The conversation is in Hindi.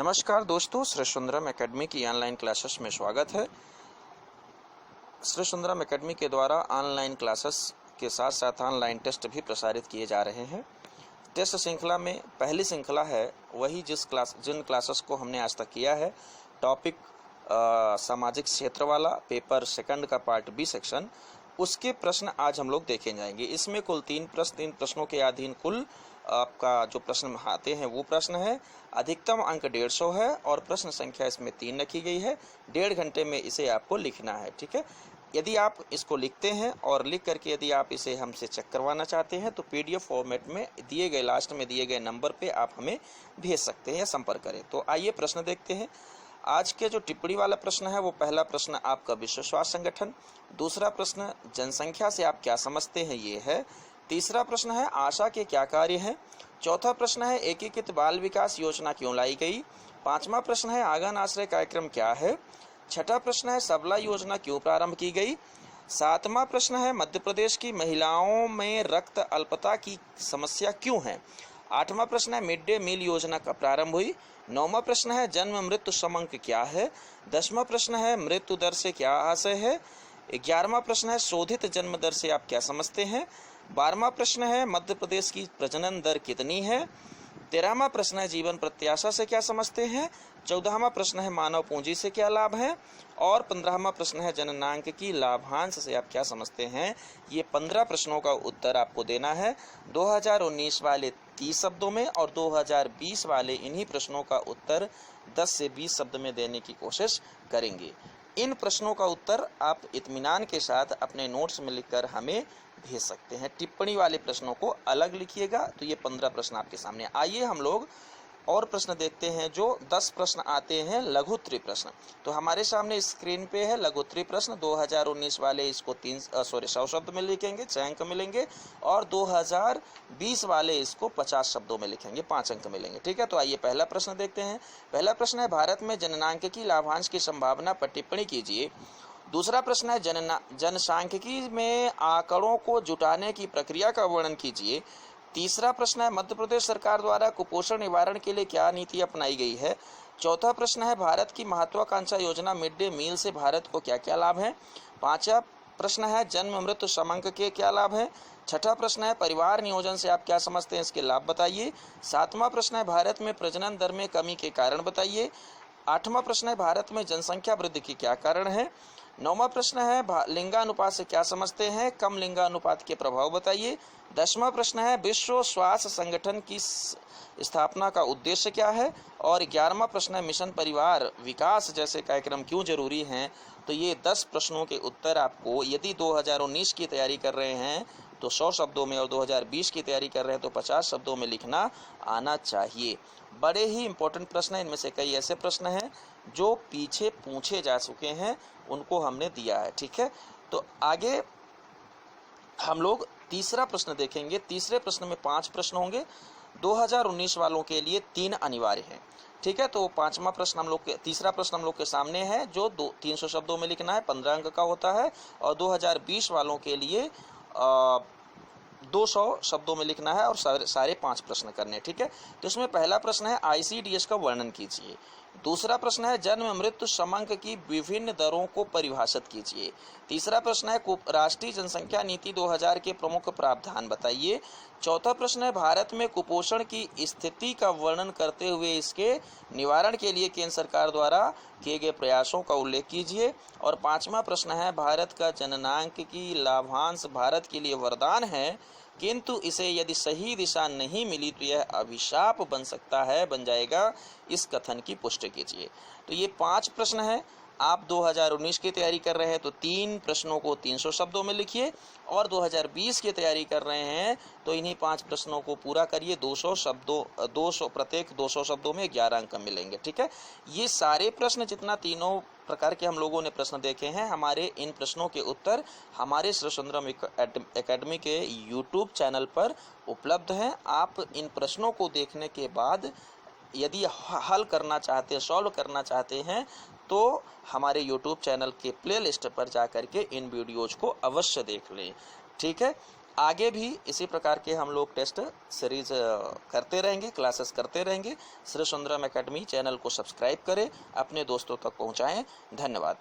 नमस्कार दोस्तों, श्री सुंदरम एकेडमी की ऑनलाइन क्लासेस में स्वागत है। श्री सुंदरम एकेडमी के द्वारा ऑनलाइन क्लासेस के साथ साथ ऑनलाइन टेस्ट भी प्रसारित किए जा रहे हैं। टेस्ट श्रृंखला में पहली श्रृंखला है वही जिन क्लासेस को हमने आज तक किया है। टॉपिक सामाजिक क्षेत्र वाला, पेपर सेकंड का पार्ट बी सेक्शन, उसके प्रश्न आज हम लोग देखे जाएंगे। इसमें कुल तीन प्रश्नों के अधीन कुल आपका जो प्रश्न आते हैं वो प्रश्न है। अधिकतम अंक 150 है और प्रश्न संख्या इसमें 3 रखी गई है। 1.5 घंटे में इसे आपको लिखना है, ठीक है। यदि आप इसको लिखते हैं और लिख करके यदि आप इसे हमसे चेक करवाना चाहते हैं तो PDF फॉर्मेट में दिए गए लास्ट में दिए गए नंबर पे आप हमें भेज सकते हैं या संपर्क करें। तो आइए प्रश्न देखते हैं। आज के जो टिप्पणी वाला प्रश्न है वो पहला प्रश्न आपका विश्व स्वास्थ्य संगठन, दूसरा प्रश्न जनसंख्या से आप क्या समझते हैं ये है, तीसरा प्रश्न है आशा के क्या कार्य हैं, चौथा प्रश्न है एकीकृत बाल विकास योजना क्यों लाई गई, पांचवा प्रश्न है आंगन आश्रय कार्यक्रम क्या है, छठा प्रश्न है सबला योजना क्यों प्रारंभ की गई, सातवां प्रश्न है मध्य प्रदेश की महिलाओं में रक्त अल्पता की समस्या क्यों है, आठवां प्रश्न है मिड डे मील योजना कब प्रारंभ हुई, नौवां प्रश्न है जन्म मृत्यु समांक क्या है, 10वां प्रश्न है मृत्यु दर से क्या आशय है, 11वां प्रश्न है शोधित जन्म दर से आप क्या समझते हैं, 12वां प्रश्न है मध्य प्रदेश की प्रजनन दर कितनी है, 13वां प्रश्न है जीवन प्रत्याशा से क्या समझते हैं, 14वां प्रश्न है मानव पूंजी से क्या लाभ है और 15वां प्रश्न है जननांक की लाभांश से आप क्या समझते हैं। ये 15 प्रश्नों का उत्तर आपको देना है। 2019 वाले 30 शब्दों में और 2020 वाले इन्हीं प्रश्नों का उत्तर 10 से 20 शब्द में देने की कोशिश करेंगे। इन प्रश्नों का उत्तर आप इत्मीनान के साथ अपने नोट्स में लिखकर हमें भेज सकते हैं। टिप्पणी वाले प्रश्नों को अलग लिखिएगा। तो ये 15 प्रश्न आपके सामने। आइए हम लोग और प्रश्न देखते हैं। जो 10 प्रश्न आते हैं लघुत्तरी प्रश्न, तो हमारे सामने स्क्रीन पे है लघुत्तरी प्रश्न। 2019 वाले इसको 100 शब्द में लिखेंगे, 6 अंक मिलेंगे, और 2020 वाले इसको 50 शब्दों में लिखेंगे, 5 अंक मिलेंगे, ठीक है। तो आइए पहला प्रश्न देखते हैं। पहला प्रश्न है भारत में जननांकिकी लाभांश की संभावना पर टिप्पणी कीजिए। दूसरा प्रश्न है जनसांख्यिकी में आंकड़ों को जुटाने की प्रक्रिया का वर्णन कीजिए। तीसरा प्रश्न है मध्य प्रदेश सरकार द्वारा कुपोषण निवारण के लिए क्या नीति अपनाई गई है। चौथा प्रश्न है भारत की महत्वाकांक्षा योजना मिड डे मील से भारत को क्या क्या लाभ है। पांचवा प्रश्न है जन्म मृत्यु समांक के क्या लाभ है। छठा प्रश्न है परिवार नियोजन से आप क्या समझते हैं, इसके लाभ बताइए। सातवां प्रश्न है भारत में प्रजनन दर में कमी के कारण बताइए। आठवां प्रश्न है भारत में जनसंख्या वृद्धि के क्या कारण है। नौवां प्रश्न है लिंगानुपात से क्या समझते हैं, कम लिंगानुपात के प्रभाव बताइए। 10वां प्रश्न है विश्व स्वास्थ्य संगठन की स्थापना का उद्देश्य क्या है। और 11वां प्रश्न है मिशन परिवार विकास जैसे कार्यक्रम क्यों जरूरी हैं। तो ये 10 प्रश्नों के उत्तर आपको यदि 2019 की तैयारी कर रहे हैं तो 100 शब्दों में और 2020 की तैयारी कर रहे हैं तो 50 शब्दों में लिखना आना चाहिए। बड़े ही इंपॉर्टेंट प्रश्न हैं। इनमें से कई ऐसे प्रश्न हैं जो पीछे पूछे जा चुके हैं, उनको हमने दिया है, ठीक है। तो आगे हम लोग तीसरा प्रश्न देखेंगे। तीसरे प्रश्न में 5 प्रश्न होंगे। 2019 वालों के लिए 3 अनिवार्य हैं, ठीक है। तो तीसरा प्रश्न हम लोग के सामने है जो 300 शब्दों में लिखना है, 15 अंक का होता है। और 2020 वालों के लिए 200 शब्दों में लिखना है और सारे 5 प्रश्न करने, ठीक है। तो इसमें पहला प्रश्न है ICDS का वर्णन कीजिए। दूसरा प्रश्न है जन्म मृत्यु समांक की विभिन्न दरों को परिभाषित कीजिए। तीसरा प्रश्न है राष्ट्रीय जनसंख्या नीति 2000 के प्रमुख प्रावधान बताइए। चौथा प्रश्न है भारत में कुपोषण की स्थिति का वर्णन करते हुए इसके निवारण के लिए केंद्र सरकार द्वारा किए गए प्रयासों का उल्लेख कीजिए। और 5वां प्रश्न है भारत का जननांकिकी लाभांश भारत के लिए वरदान है किंतु इसे यदि सही दिशा नहीं मिली तो यह अभिशाप बन जाएगा, इस कथन की पुष्टि कीजिए। तो ये 5 प्रश्न हैं। आप 2019 की तैयारी कर रहे हैं तो 3 प्रश्नों को 300 शब्दों में लिखिए, और 2020 की तैयारी कर रहे हैं तो इन्हीं 5 प्रश्नों को पूरा करिए। 200 प्रत्येक 200 शब्दों में 11 अंक मिलेंगे, ठीक है। ये सारे प्रश्न जितना तीनों प्रकार के हम लोगों ने प्रश्न देखे हैं, हमारे इन प्रश्नों के उत्तर हमारे श्री सुंदरम एकेडमी के YouTube चैनल पर उपलब्ध हैं। आप इन प्रश्नों को देखने के बाद यदि हल करना चाहते हैं, सॉल्व करना चाहते हैं तो हमारे YouTube चैनल के प्लेलिस्ट पर जाकर के इन वीडियोज को अवश्य देख लें, ठीक है। आगे भी इसी प्रकार के हम लोग टेस्ट सीरीज करते रहेंगे, क्लासेस करते रहेंगे। श्री सुंदरम एकेडमी चैनल को सब्सक्राइब करें, अपने दोस्तों तक पहुंचाएं। धन्यवाद।